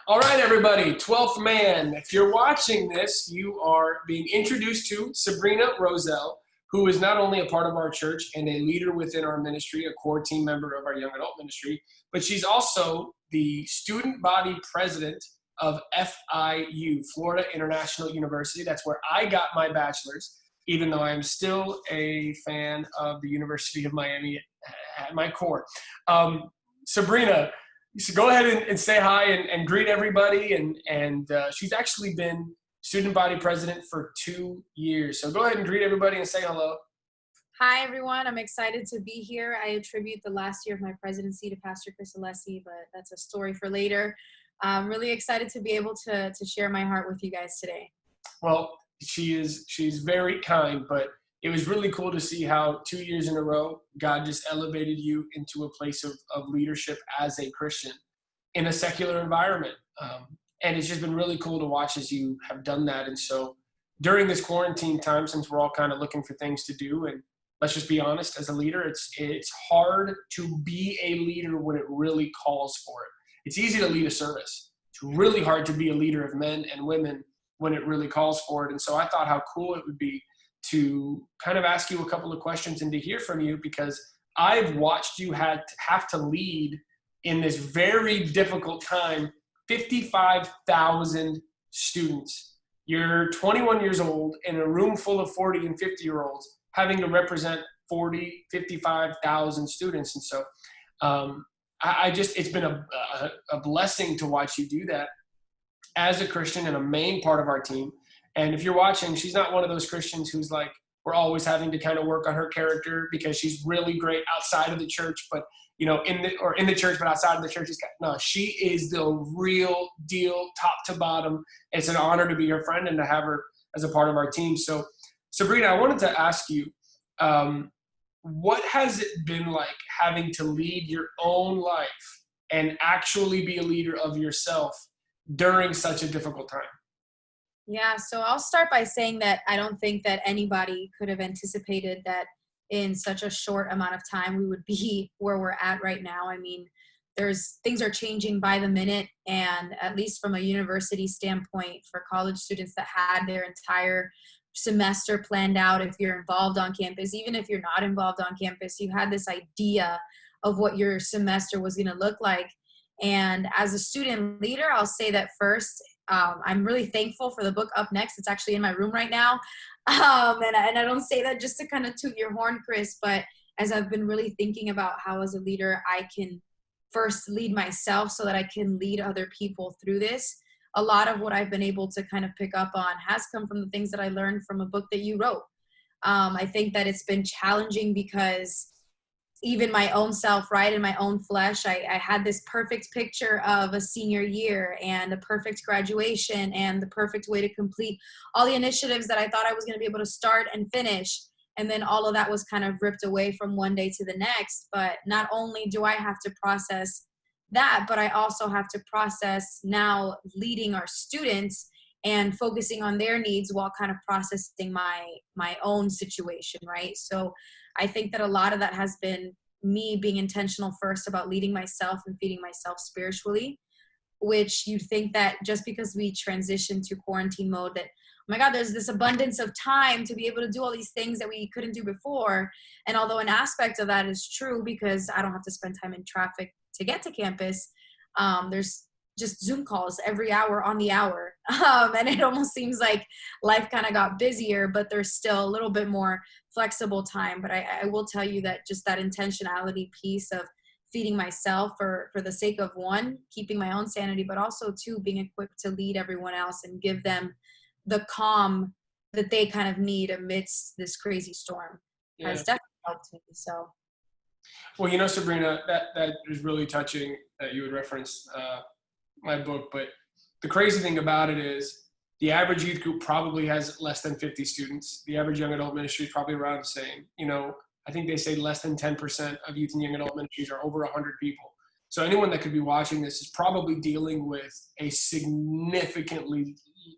All right, everybody, 12th man. If you're watching this, you are being introduced to Sabrina Rosell, who is not only a part of our church and a leader within our ministry, a core team member of our young adult ministry, but she's also the student body president of FIU, Florida International University. That's where I got my bachelor's, even though I am still a fan of the University of Miami at my core. Sabrina, so go ahead and say hi and greet everybody. And she's actually been student body president for 2 years. So go ahead and greet everybody and say hello. Hi, everyone. I'm excited to be here. I attribute the last year of my presidency to Pastor Chris Alessi, but that's a story for later. I'm really excited to be able to share my heart with you guys today. Well, she's very kind, but it was really cool to see how 2 years in a row, God just elevated you into a place of leadership as a Christian in a secular environment. And it's just been really cool to watch as you have done that. And so during this quarantine time, since we're all kind of looking for things to do, and let's just be honest, as a leader, it's hard to be a leader when it really calls for it. It's easy to lead a service. It's really hard to be a leader of men and women when it really calls for it. And so I thought how cool it would be to kind of ask you a couple of questions and to hear from you, because I've watched you have to lead in this very difficult time, 55,000 students. You're 21 years old in a room full of 40 and 50-year-olds having to represent 40, 55,000 students. And so it's been a blessing to watch you do that as a Christian and a main part of our team. And if you're watching, she's not one of those Christians who's like, we're always having to kind of work on her character because she's really great outside of the church, but in the church, but outside of the church, no, she is the real deal, top to bottom. It's an honor to be her friend and to have her as a part of our team. So Sabrina, I wanted to ask you, what has it been like having to lead your own life and actually be a leader of yourself during such a difficult time? Yeah, so I'll start by saying that I don't think that anybody could have anticipated that in such a short amount of time we would be where we're at right now. I mean, things are changing by the minute, and at least from a university standpoint, for college students that had their entire semester planned out, if you're involved on campus, even if you're not involved on campus, you had this idea of what your semester was going to look like. And as a student leader, I'll say that first, I'm really thankful for the book Up Next. It's actually in my room right now. And I don't say that just to kind of toot your horn, Chris, but as I've been really thinking about how as a leader, I can first lead myself so that I can lead other people through this. A lot of what I've been able to kind of pick up on has come from the things that I learned from a book that you wrote. I think that it's been challenging because even my own self, right, in my own flesh, I had this perfect picture of a senior year and a perfect graduation and the perfect way to complete all the initiatives that I thought I was going to be able to start and finish. And then all of that was kind of ripped away from one day to the next. But not only do I have to process that, but I also have to process now leading our students and focusing on their needs while kind of processing my own situation, right? So I think that a lot of that has been me being intentional first about leading myself and feeding myself spiritually, which you'd think that just because we transitioned to quarantine mode that, oh my God, there's this abundance of time to be able to do all these things that we couldn't do before. And although an aspect of that is true because I don't have to spend time in traffic to get to campus, there's just Zoom calls every hour on the hour. And it almost seems like life kind of got busier, but there's still a little bit more flexible time. But I will tell you that just that intentionality piece of feeding myself for the sake of, one, keeping my own sanity, but also two, being equipped to lead everyone else and give them the calm that they kind of need amidst this crazy storm has definitely helped me. So. Well, Sabrina, that is really touching that you would reference my book, but the crazy thing about it is the average youth group probably has less than 50 students. The average young adult ministry is probably around the same. I think they say less than 10% of youth and young adult ministries are over 100 people. So anyone that could be watching this is probably dealing with a significantly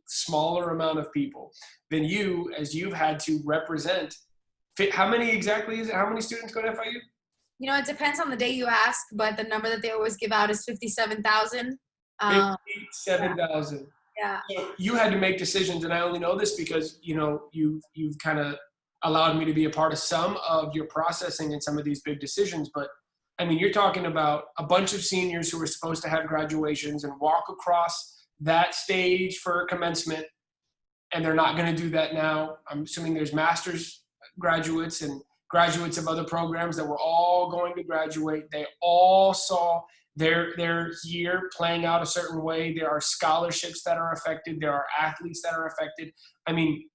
smaller amount of people than you, as you've had to represent. How many exactly is it? How many students go to FIU? It depends on the day you ask, but the number that they always give out is 57,000. Um, yeah, 57,000. yeah. So you had to make decisions, and I only know this because you've kind of allowed me to be a part of some of your processing in some of these big decisions. But I mean, you're talking about a bunch of seniors who were supposed to have graduations and walk across that stage for commencement, and they're not going to do that now. I'm assuming there's master's graduates and graduates of other programs that were all going to graduate. They all saw their year playing out a certain way. There are scholarships that are affected. There are athletes that are affected. I mean,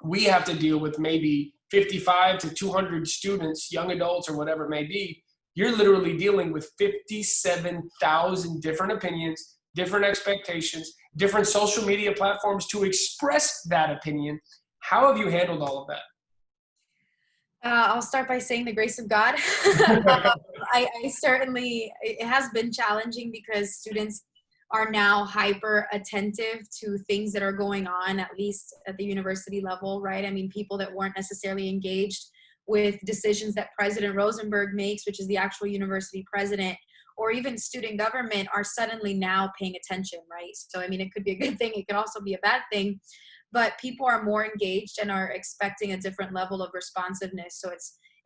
we have to deal with maybe 55 to 200 students, young adults or whatever it may be. You're literally dealing with 57,000 different opinions, different expectations, different social media platforms to express that opinion. How have you handled all of that? I'll start by saying the grace of God. I certainly, it has been challenging because students are now hyper attentive to things that are going on, at least at the university level, right? I mean, people that weren't necessarily engaged with decisions that President Rosenberg makes, which is the actual university president, or even student government, are suddenly now paying attention, right? So, I mean, it could be a good thing, it could also be a bad thing, but people are more engaged and are expecting a different level of responsiveness. So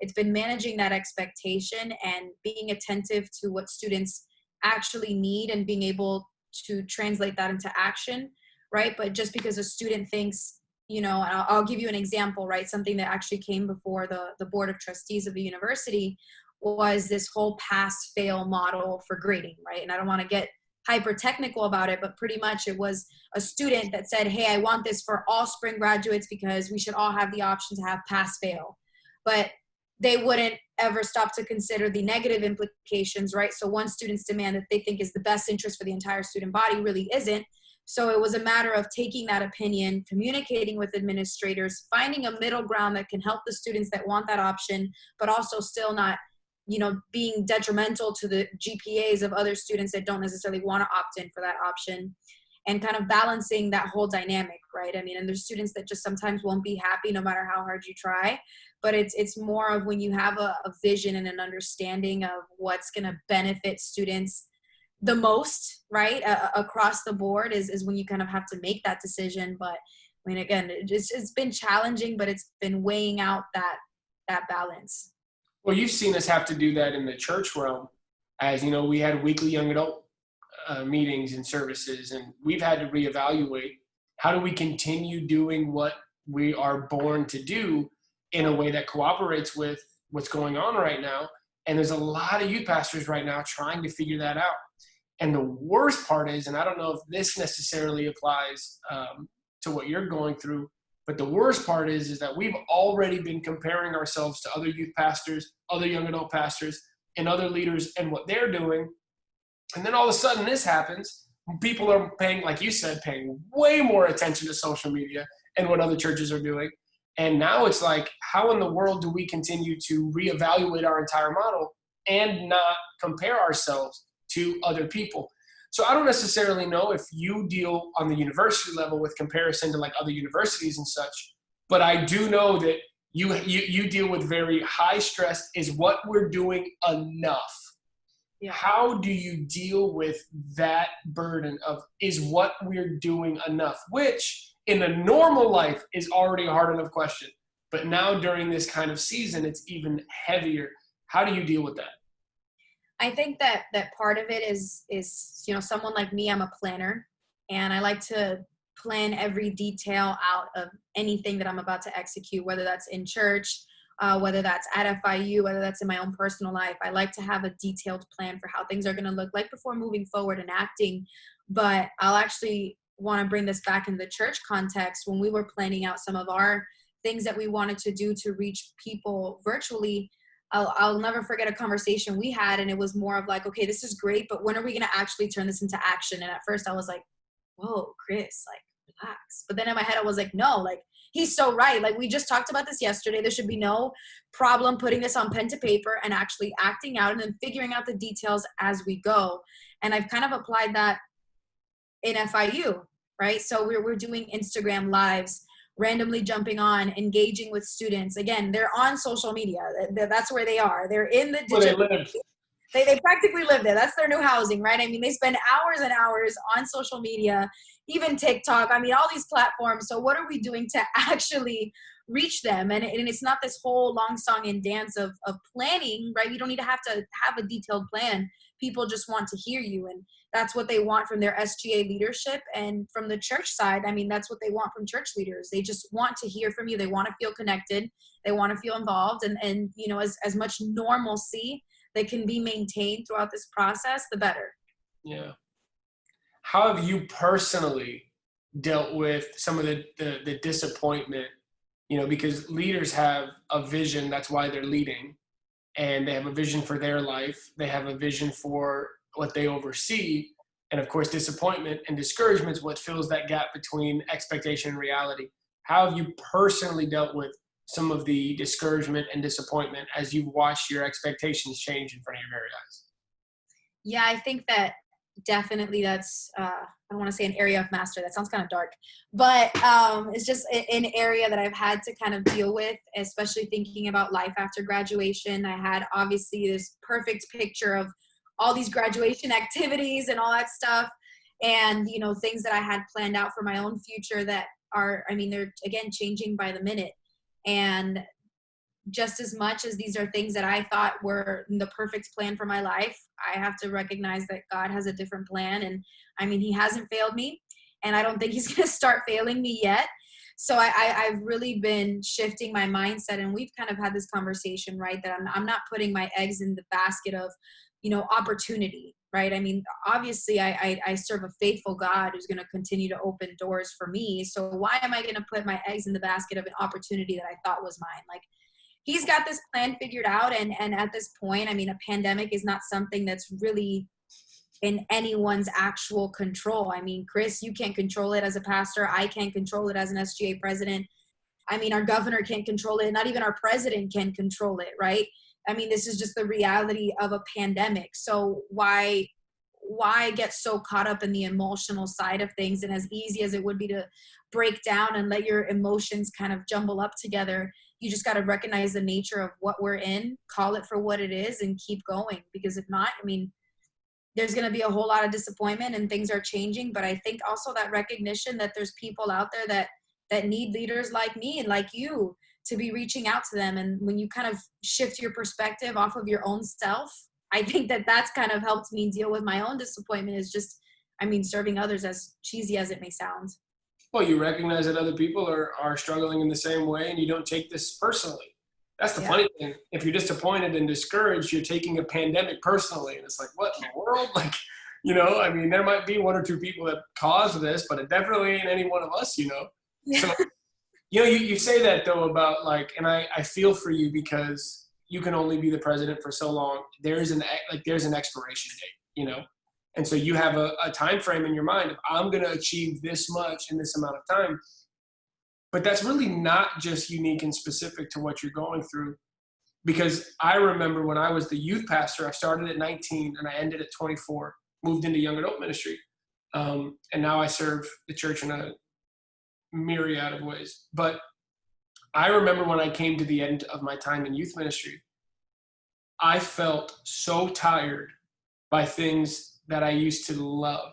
it's been managing that expectation and being attentive to what students actually need and being able to translate that into action, right? But just because a student thinks, and I'll give you an example, right? Something that actually came before the board of trustees of the university was this whole pass fail model for grading, right? And I don't want to get hyper technical about it, but pretty much it was a student that said, hey, I want this for all spring graduates because we should all have the option to have pass fail. But they wouldn't ever stop to consider the negative implications, right? So one student's demand that they think is the best interest for the entire student body really isn't. So it was a matter of taking that opinion, communicating with administrators, finding a middle ground that can help the students that want that option, but also still not being detrimental to the GPAs of other students that don't necessarily want to opt in for that option, and kind of balancing that whole dynamic, right? I mean, and there's students that just sometimes won't be happy no matter how hard you try, but it's more of when you have a vision and an understanding of what's going to benefit students the most, right? Across the board is when you kind of have to make that decision. But I mean, again, it's been challenging, but it's been weighing out that balance. Well, you've seen us have to do that in the church realm. As you know, we had weekly young adult meetings and services, and we've had to reevaluate how do we continue doing what we are born to do in a way that cooperates with what's going on right now. And there's a lot of youth pastors right now trying to figure that out. And the worst part is, and I don't know if this necessarily applies to what you're going through, but the worst part is that we've already been comparing ourselves to other youth pastors, other young adult pastors, and other leaders and what they're doing. And then all of a sudden this happens. People are paying, like you said, paying way more attention to social media and what other churches are doing. And now it's like, how in the world do we continue to reevaluate our entire model and not compare ourselves to other people? So I don't necessarily know if you deal on the university level with comparison to like other universities and such, but I do know that you deal with very high stress. Is what we're doing enough? Yeah. How do you deal with that burden of is what we're doing enough? Which in a normal life is already a hard enough question. But now during this kind of season, it's even heavier. How do you deal with that? I think that part of it is someone like me, I'm a planner, and I like to plan every detail out of anything that I'm about to execute, whether that's in church, whether that's at FIU, whether that's in my own personal life. I like to have a detailed plan for how things are going to look like before moving forward and acting. But I'll actually want to bring this back in the church context. When we were planning out some of our things that we wanted to do to reach people virtually, I'll never forget a conversation we had, and it was more of like, okay, this is great, but when are we going to actually turn this into action? And at first I was like, whoa, Chris, like, relax. But then in my head I was like, no, like, he's so right. Like, we just talked about this yesterday. There should be no problem putting this on pen to paper and actually acting out and then figuring out the details as we go. And I've kind of applied that in FIU, right? So we're doing Instagram lives, randomly jumping on, engaging with students. Again, they're on social media. That's where they are. They're in the Where they digital. live. They practically live there. That's their new housing, right? I mean, they spend hours and hours on social media, even TikTok. I mean, all these platforms. So what are we doing to actually reach them? And it's not this whole long song and dance of planning, right? You don't need to have a detailed plan. People just want to hear you. And that's what they want from their SGA leadership. And from the church side, I mean, that's what they want from church leaders. They just want to hear from you. They want to feel connected. They want to feel involved. And you know, as much normalcy that can be maintained throughout this process, the better. Yeah. How have you personally dealt with some of the disappointment, you know, because leaders have a vision, that's why they're leading, and they have a vision for their life. They have a vision for what they oversee. And of course, disappointment and discouragement is what fills that gap between expectation and reality. How have you personally dealt with some of the discouragement and disappointment as you watch your expectations change in front of your very eyes? Yeah, I think that definitely that's, I don't want to say an area of master. That sounds kind of dark, but it's just an area that I've had to kind of deal with, especially thinking about life after graduation. I had obviously this perfect picture of all these graduation activities and all that stuff. And, you know, things that I had planned out for my own future that are, I mean, they're again changing by the minute. And just as much as these are things that I thought were the perfect plan for my life, I have to recognize that God has a different plan. And I mean, he hasn't failed me, and I don't think he's going to start failing me yet. So I've really been shifting my mindset, and we've kind of had this conversation, right? That I'm not putting my eggs in the basket of, you know, opportunity, right? I mean, obviously I serve a faithful God who's going to continue to open doors for me. So why am I going to put my eggs in the basket of an opportunity that I thought was mine? Like, he's got this plan figured out. And at this point, I mean, a pandemic is not something that's really in anyone's actual control. I mean, Chris, you can't control it as a pastor. I can't control it as an SGA president. I mean, our governor can't control it. Not even our president can control it, right? I mean, this is just the reality of a pandemic. So why get so caught up in the emotional side of things? And as easy as it would be to break down and let your emotions kind of jumble up together, you just got to recognize the nature of what we're in, call it for what it is, and keep going. Because if not, I mean, there's going to be a whole lot of disappointment and things are changing. But I think also that recognition that there's people out there that need leaders like me and like you to be reaching out to them. And when you kind of shift your perspective off of your own self, I think that that's kind of helped me deal with my own disappointment, is just, I mean, serving others, as cheesy as it may sound. Well, you recognize that other people are struggling in the same way, and you don't take this personally. That's the funny thing. If you're disappointed and discouraged, you're taking a pandemic personally. And it's like, what in the world? Like, you know, I mean, there might be one or two people that caused this, but it definitely ain't any one of us, you know? Yeah. So, you know, you say that though about like, and I feel for you because you can only be the president for so long. There's an expiration date, you know? And so you have a time frame in your mind of, I'm going to achieve this much in this amount of time. But that's really not just unique and specific to what you're going through. Because I remember when I was the youth pastor, I started at 19 and I ended at 24, moved into young adult ministry. And now I serve the church in a myriad of ways. But I remember when I came to the end of my time in youth ministry, I felt so tired by things that I used to love.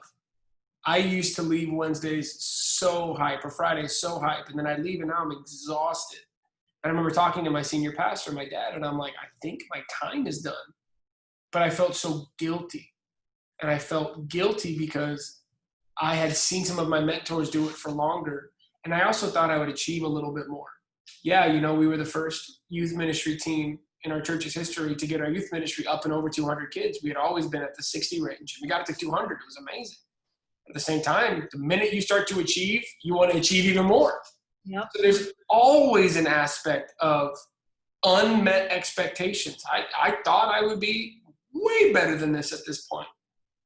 I used to leave Wednesdays so hype, or Fridays so hype, and then I'd leave and now I'm exhausted. And I remember talking to my senior pastor, my dad, and I'm like, I think my time is done. But I felt so guilty. And I felt guilty because I had seen some of my mentors do it for longer. And I also thought I would achieve a little bit more. Yeah, you know, we were the first youth ministry team in our church's history to get our youth ministry up and over 200 kids. We had always been at the 60 range. We got it to 200. It was amazing. At the same time, the minute you start to achieve, you want to achieve even more. Yep. So there's always an aspect of unmet expectations. I thought I would be way better than this at this point.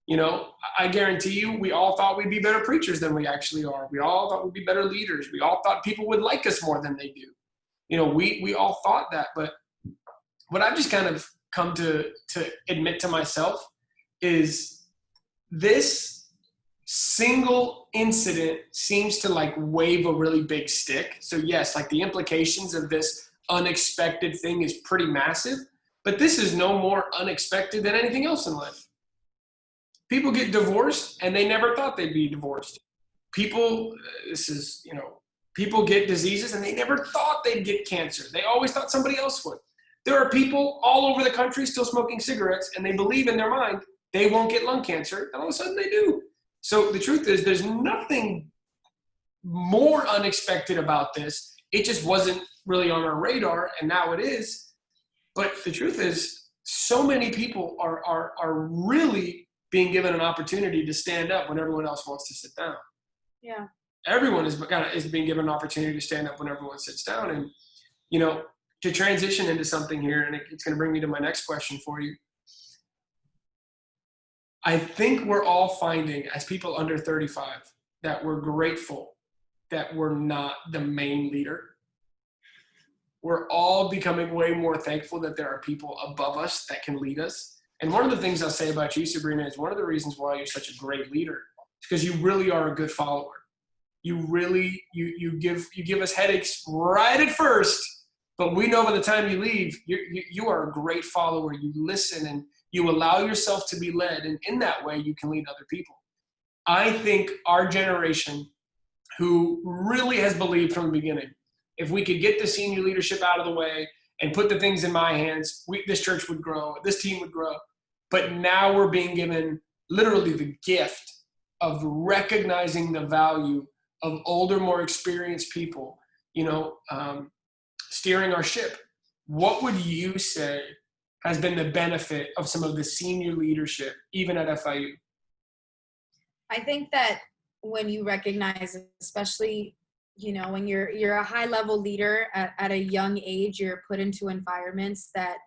You know, I guarantee you, we all thought we'd be better preachers than we actually are. We all thought we'd be better leaders. We all thought people would like us more than they do. You know, we all thought that. But what I've just kind of come to admit to myself is this single incident seems to like wave a really big stick. So yes, like the implications of this unexpected thing is pretty massive, But this is no more unexpected than anything else in life. People get divorced and they never thought they'd be divorced. People, people get diseases and they never thought they'd get cancer. They always thought somebody else would. There are people all over the country still smoking cigarettes and they believe in their mind they won't get lung cancer, and all of a sudden they do. So the truth is, there's nothing more unexpected about this. It just wasn't really on our radar, and now it is. But the truth is, so many people are really being given an opportunity to stand up when everyone else wants to sit down. Yeah. Everyone is being given an opportunity to stand up when everyone sits down. And, you know, to transition into something here, and it's going to bring me to my next question for you. I think we're all finding, as people under 35, that we're grateful that we're not the main leader. We're all becoming way more thankful that there are people above us that can lead us. And one of the things I'll say about you, Sabrina, is one of the reasons why you're such a great leader is because you really are a good follower. You really, you give us headaches right at first, but we know by the time you leave, you are a great follower. You listen and you allow yourself to be led, and in that way, you can lead other people. I think our generation, who really has believed from the beginning, if we could get the senior leadership out of the way and put the things in my hands, this church would grow, this team would grow. But now we're being given literally the gift of recognizing the value of older, more experienced people, steering our ship. What would you say has been the benefit of some of the senior leadership, even at FIU? I think that when you recognize, especially, when you're a high level leader at a young age, you're put into environments that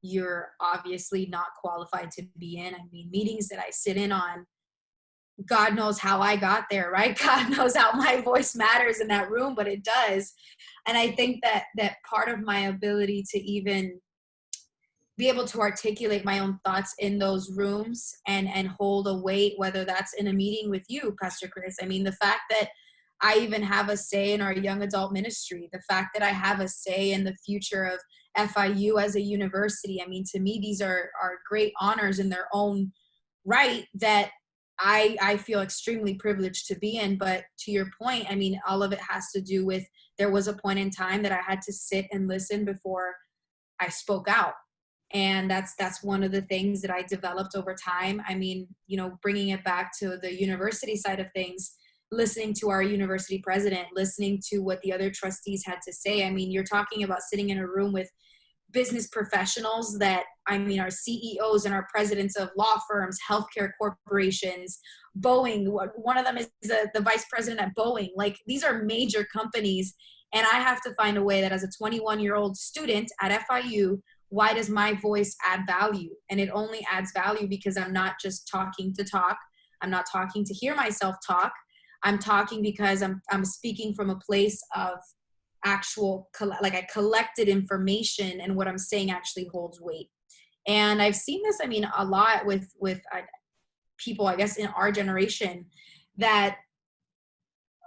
you're obviously not qualified to be in. I mean, meetings that I sit in on, God knows how I got there, right? God knows how my voice matters in that room, but it does. And I think that part of my ability to even be able to articulate my own thoughts in those rooms and hold a weight, whether that's in a meeting with you, Pastor Chris. I mean, the fact that I even have a say in our young adult ministry, the fact that I have a say in the future of FIU as a university. I mean, to me, these are great honors in their own right that I feel extremely privileged to be in. But to your point, I mean, all of it has to do with, there was a point in time that I had to sit and listen before I spoke out. And that's one of the things that I developed over time. I mean, bringing it back to the university side of things, listening to our university president, listening to what the other trustees had to say. I mean, you're talking about sitting in a room with business professionals that, I mean, our CEOs and our presidents of law firms, healthcare corporations, Boeing. One of them is the vice president at Boeing. Like, these are major companies. And I have to find a way that as a 21-year-old student at FIU, why does my voice add value? And it only adds value because I'm not just talking to talk. I'm not talking to hear myself talk. I'm talking because I'm speaking from a place of actual, like, I collected information, and what I'm saying actually holds weight. And I've seen this, I mean, a lot with people, I guess, in our generation, that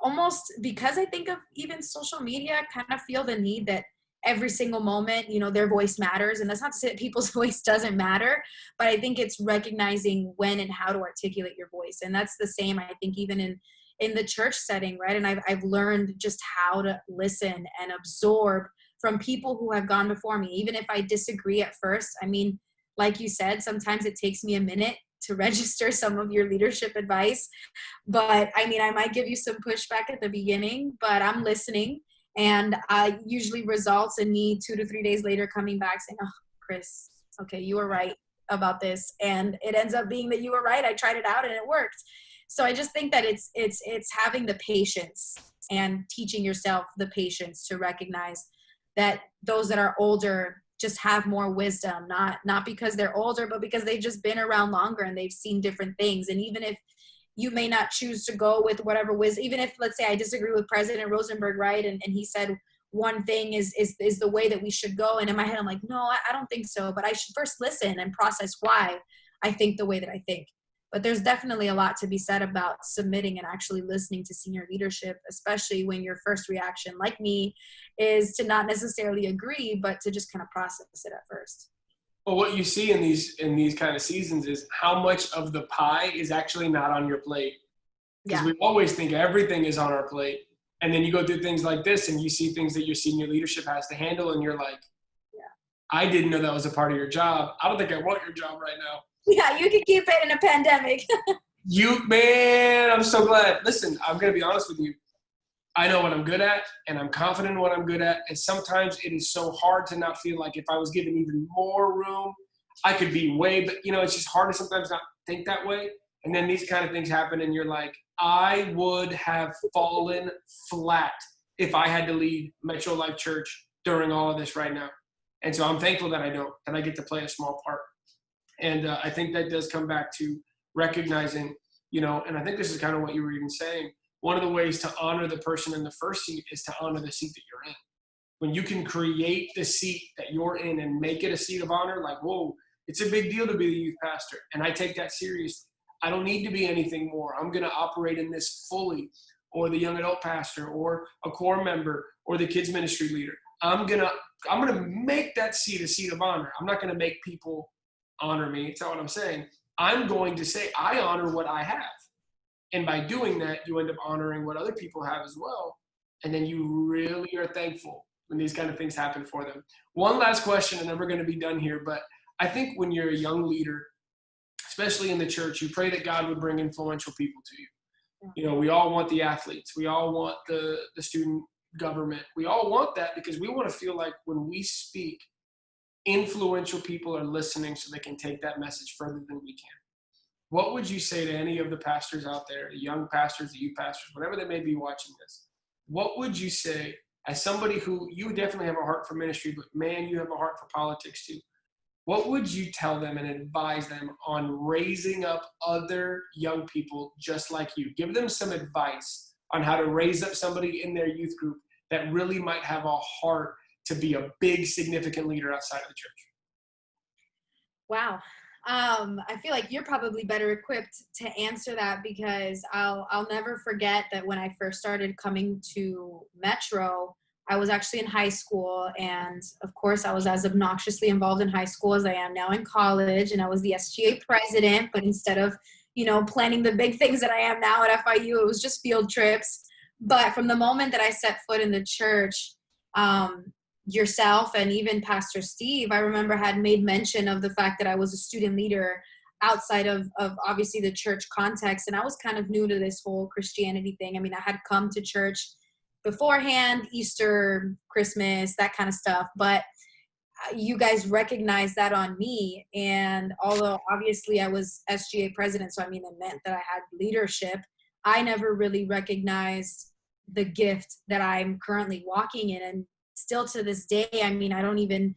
almost, because I think of even social media, kind of feel the need that every single moment, their voice matters. And that's not to say that people's voice doesn't matter, but I think it's recognizing when and how to articulate your voice. And that's the same, I think, even in the church setting, right? And I've learned just how to listen and absorb from people who have gone before me, even if I disagree at first. I mean, like you said, sometimes it takes me a minute to register some of your leadership advice, but I mean, I might give you some pushback at the beginning, but I'm listening. And usually results in me 2 to 3 days later coming back saying, "Oh, Chris, okay, you were right about this." And it ends up being that you were right. I tried it out and it worked. So I just think that it's having the patience and teaching yourself the patience to recognize that those that are older just have more wisdom, not because they're older, but because they've just been around longer and they've seen different things. And even if you may not choose to go with whatever wisdom, even if, let's say, I disagree with President Rosenberg, right? And he said one thing is the way that we should go. And in my head, I'm like, no, I don't think so. But I should first listen and process why I think the way that I think. But there's definitely a lot to be said about submitting and actually listening to senior leadership, especially when your first reaction, like me, is to not necessarily agree, but to just kind of process it at first. Well, what you see in these kind of seasons is how much of the pie is actually not on your plate. Because Yeah. we always think everything is on our plate. And then you go through things like this and you see things that your senior leadership has to handle, and you're like, Yeah. I didn't know that was a part of your job. I don't think I want your job right now. Yeah, you can keep it in a pandemic. Man, I'm so glad. Listen, I'm going to be honest with you. I know what I'm good at, and I'm confident in what I'm good at. And sometimes it is so hard to not feel like if I was given even more room, I could be way, but it's just hard to sometimes not think that way. And then these kind of things happen, and you're like, I would have fallen flat if I had to lead Metro Life Church during all of this right now. And so I'm thankful that I don't, that I get to play a small part. And I think that does come back to recognizing, and I think this is kind of what you were even saying. One of the ways to honor the person in the first seat is to honor the seat that you're in. When you can create the seat that you're in and make it a seat of honor, like, whoa, it's a big deal to be the youth pastor. And I take that seriously. I don't need to be anything more. I'm going to operate in this fully, or the young adult pastor, or a core member, or the kids ministry leader. I'm going to make that seat a seat of honor. I'm not going to make people honor me. That's not what I'm saying. I'm going to say I honor what I have. And by doing that, you end up honoring what other people have as well. And then you really are thankful when these kind of things happen for them. One last question, and then we're going to be done here. But I think when you're a young leader, especially in the church, you pray that God would bring influential people to you. We all want the athletes. We all want the student government. We all want that because we want to feel like when we speak, influential people are listening so they can take that message further than we can. What would you say to any of the pastors out there, the young pastors, the youth pastors, whatever they may be watching this? What would you say as somebody who, you definitely have a heart for ministry, but man, you have a heart for politics too. What would you tell them and advise them on raising up other young people just like you? Give them some advice on how to raise up somebody in their youth group that really might have a heart to be a big, significant leader outside of the church. Wow. I feel like you're probably better equipped to answer that because I'll never forget that when I first started coming to Metro, I was actually in high school, and of course I was as obnoxiously involved in high school as I am now in college, and I was the SGA president, but instead of, planning the big things that I am now at FIU, it was just field trips. But from the moment that I set foot in the church, yourself and even Pastor Steve, I remember had made mention of the fact that I was a student leader outside of obviously the church context. And I was kind of new to this whole Christianity thing. I mean, I had come to church beforehand, Easter, Christmas, that kind of stuff. But you guys recognized that on me. And although obviously I was SGA president, so I mean, it meant that I had leadership, I never really recognized the gift that I'm currently walking in. And still to this day, I mean, I don't even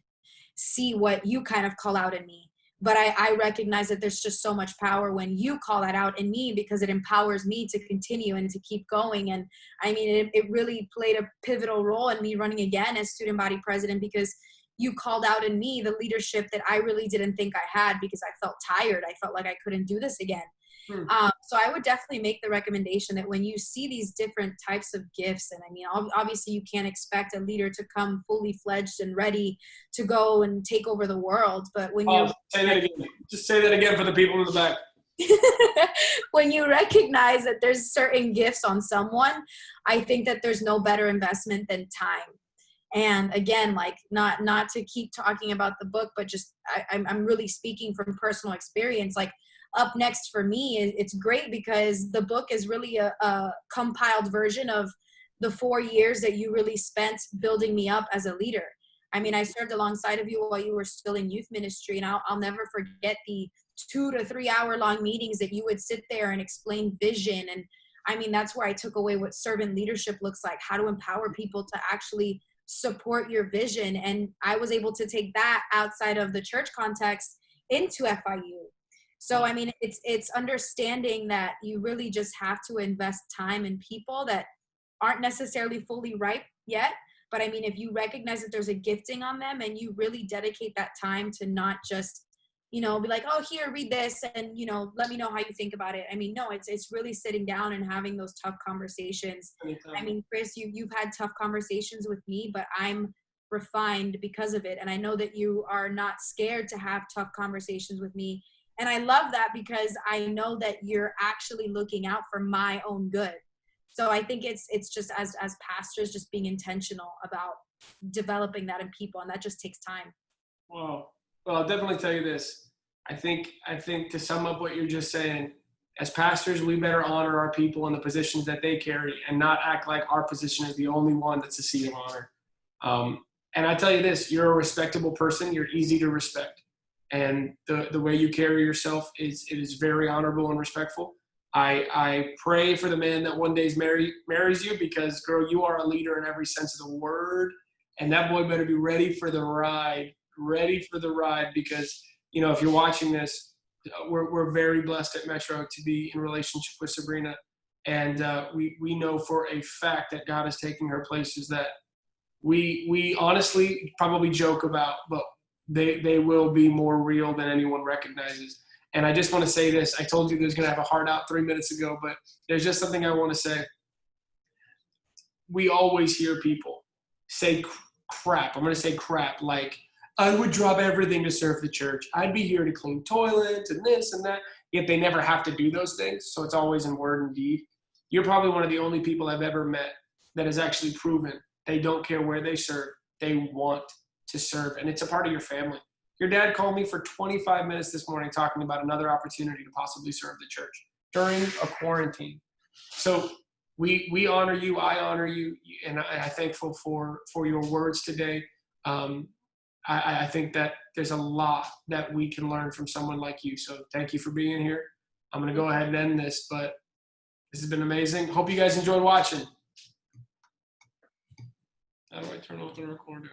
see what you kind of call out in me. But I recognize that there's just so much power when you call that out in me because it empowers me to continue and to keep going. And I mean, it really played a pivotal role in me running again as student body president because you called out in me the leadership that I really didn't think I had because I felt tired. I felt like I couldn't do this again. So I would definitely make the recommendation that when you see these different types of gifts, and I mean, obviously you can't expect a leader to come fully fledged and ready to go and take over the world. But when you say that again, just say that again for the people in the back. when you recognize that there's certain gifts on someone, I think that there's no better investment than time. And again, like not to keep talking about the book, but just I'm really speaking from personal experience. Like up next for me, it's great because the book is really a compiled version of the 4 years that you really spent building me up as a leader. I mean, I served alongside of you while you were still in youth ministry, and I'll never forget the 2 to 3 hour long meetings that you would sit there and explain vision. And I mean, that's where I took away what servant leadership looks like, how to empower people to actually support your vision. And I was able to take that outside of the church context into FIU. So, I mean, it's understanding that you really just have to invest time in people that aren't necessarily fully ripe yet. But I mean, if you recognize that there's a gifting on them and you really dedicate that time to not just, be like, oh, here, read this and, let me know how you think about it. I mean, no, it's really sitting down and having those tough conversations. I mean, Chris, you've had tough conversations with me, but I'm refined because of it. And I know that you are not scared to have tough conversations with me. And I love that because I know that you're actually looking out for my own good. So I think it's just as pastors, just being intentional about developing that in people, and that just takes time. Well, I'll definitely tell you this. I think to sum up what you're just saying, as pastors, we better honor our people and the positions that they carry, and not act like our position is the only one that's a seat of honor. Um, and I tell you this: you're a respectable person. You're easy to respect, and the way you carry yourself is very honorable and respectful. I pray for the man that one day marries you, because, girl, you are a leader in every sense of the word, and that boy better be ready for the ride, because, if you're watching this, we're very blessed at Metro to be in relationship with Sabrina, and we know for a fact that God is taking her places that we honestly probably joke about, but they will be more real than anyone recognizes. And I just want to say this: I told you there's going to have a heart out 3 minutes ago, but there's just something I want to say. We always hear people say crap. I'm going to say crap, like, I would drop everything to serve the church. I'd be here to clean toilets and this and that. Yet they never have to do those things. So it's always in word and deed. You're probably one of the only people I've ever met that has actually proven they don't care where they serve. They want to serve. And it's a part of your family. Your dad called me for 25 minutes this morning talking about another opportunity to possibly serve the church during a quarantine. So we honor you. I honor you. And I'm thankful for your words today. I think that there's a lot that we can learn from someone like you. So thank you for being here. I'm going to go ahead and end this, but this has been amazing. Hope you guys enjoyed watching. How do I turn off the recording?